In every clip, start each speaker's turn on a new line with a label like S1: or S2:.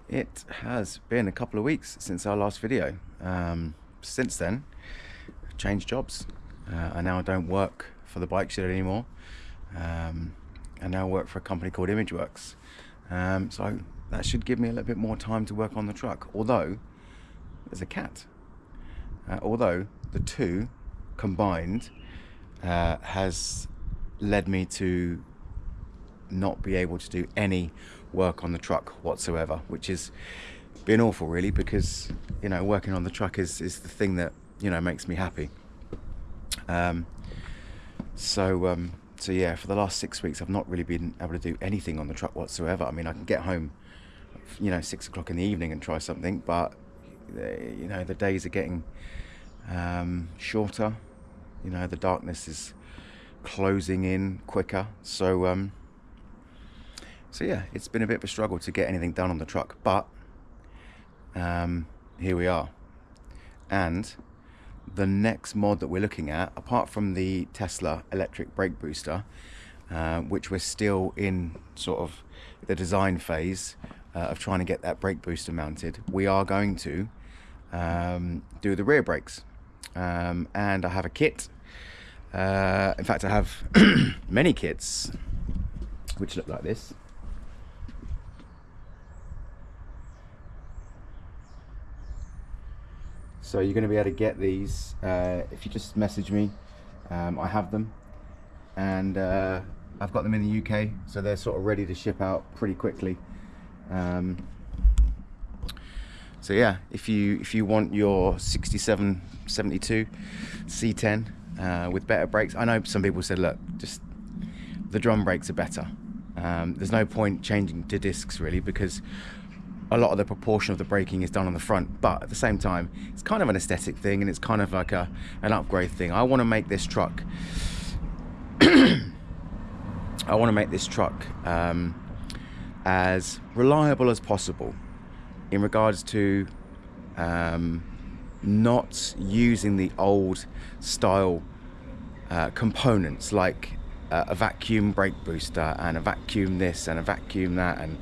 S1: It has been a couple of weeks since our last video. Since then, I've changed jobs. I now don't work for the bike shed anymore. I now work for a company called Imageworks. So that should give me a little bit more time to work on the truck. Although there's a cat. Although the two combined has led me to not be able to do any work on the truck whatsoever, which has been awful really, because working on the truck is the thing that makes me happy. So yeah, for the last 6 weeks I've not really been able to do anything on the truck whatsoever. I mean, I can get home 6 o'clock in the evening and try something, but the days are getting shorter. The darkness is closing in quicker, so yeah, it's been a bit of a struggle to get anything done on the truck, but here we are. And the next mod that we're looking at, apart from the Tesla electric brake booster, which we're still in sort of the design phase of trying to get that brake booster mounted, we are going to do the rear brakes. And I have a kit. In fact, I have many kits which look like this. So you're going to be able to get these if you just message me. I have them, and I've got them in the UK, so they're sort of ready to ship out pretty quickly. So yeah, if you want your 6772 C10 with better brakes, I know some people said, look, just the drum brakes are better. There's no point changing to discs really, because a lot of the proportion of the braking is done on the front, but at the same time it's kind of an aesthetic thing, and it's kind of like an upgrade thing. I want to make this truck as reliable as possible in regards to not using the old style components like a vacuum brake booster and a vacuum this and a vacuum that, and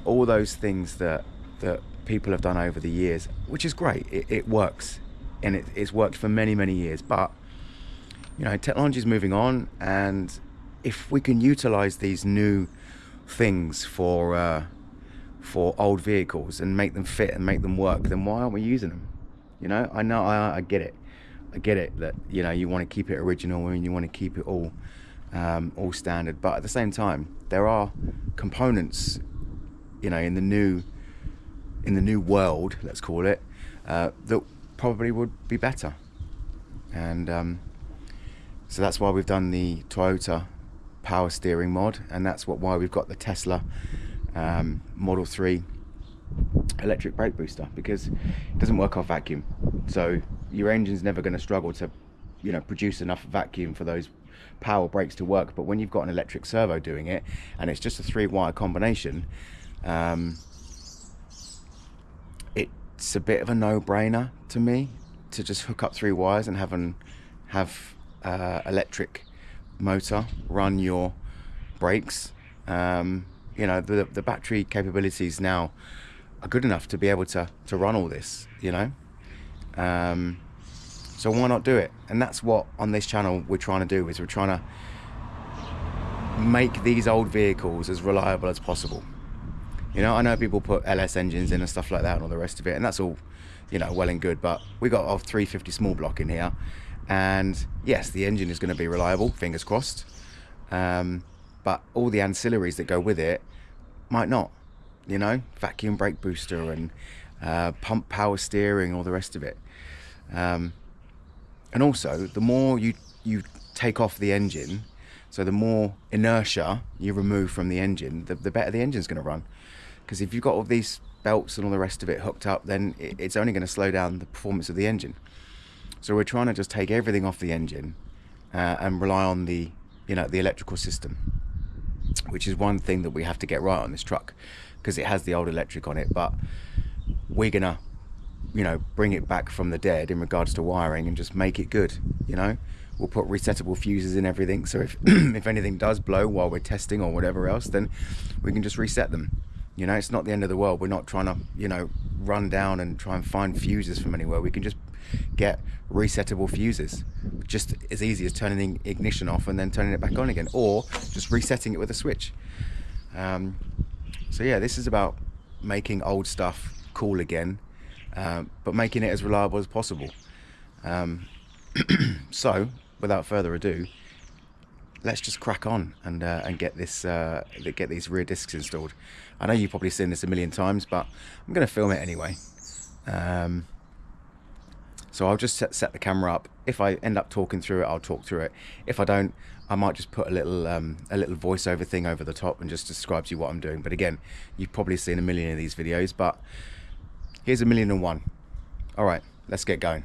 S1: all those things that people have done over the years, which is great. It works, and it's worked for many years, but technology is moving on, and if we can utilize these new things for old vehicles and make them fit and make them work, then why aren't we using them? I get it that you want to keep it original and you want to keep it all standard, but at the same time there are components in the new world, let's call it, that probably would be better. And so that's why we've done the Toyota power steering mod, and that's why we've got the Tesla Model 3 electric brake booster, because it doesn't work off vacuum, so your engine's never going to struggle to produce enough vacuum for those power brakes to work. But when you've got an electric servo doing it, and it's just a 3-wire combination, it's a bit of a no-brainer to me to just hook up 3 wires and have electric motor run your brakes. The battery capabilities now are good enough to be able to run all this, so why not do it? And that's what on this channel we're trying to do, is we're trying to make these old vehicles as reliable as possible. I know people put LS engines in and stuff like that and all the rest of it, and that's all well and good, but we got a 350 small block in here, and yes, the engine is going to be reliable, fingers crossed, but all the ancillaries that go with it might not. Vacuum brake booster and pump power steering, all the rest of it, and also the more you take off the engine, so the more inertia you remove from the engine, the better the engine's going to run. Because if you've got all these belts and all the rest of it hooked up, then it's only going to slow down the performance of the engine. So we're trying to just take everything off the engine and rely on the the electrical system, which is one thing that we have to get right on this truck, because it has the old electric on it, but we're gonna bring it back from the dead in regards to wiring and just make it good. We'll put resettable fuses in everything, so if if anything does blow while we're testing or whatever else, then we can just reset them. You know, it's not the end of the world. We're not trying to, you know, run down and try and find fuses from anywhere. We can just get resettable fuses, just as easy as turning the ignition off and then turning it back on again, or just resetting it with a switch. So yeah, this is about making old stuff cool again, but making it as reliable as possible. So without further ado, let's just crack on and get these rear discs installed. I know you've probably seen this a million times, but I'm going to film it anyway. So I'll just set the camera up. If I end up talking through it, I'll talk through it. If I don't, I might just put a little voiceover thing over the top and just describe to you what I'm doing. But again, you've probably seen a million of these videos, but here's 1,000,001. All right, let's get going.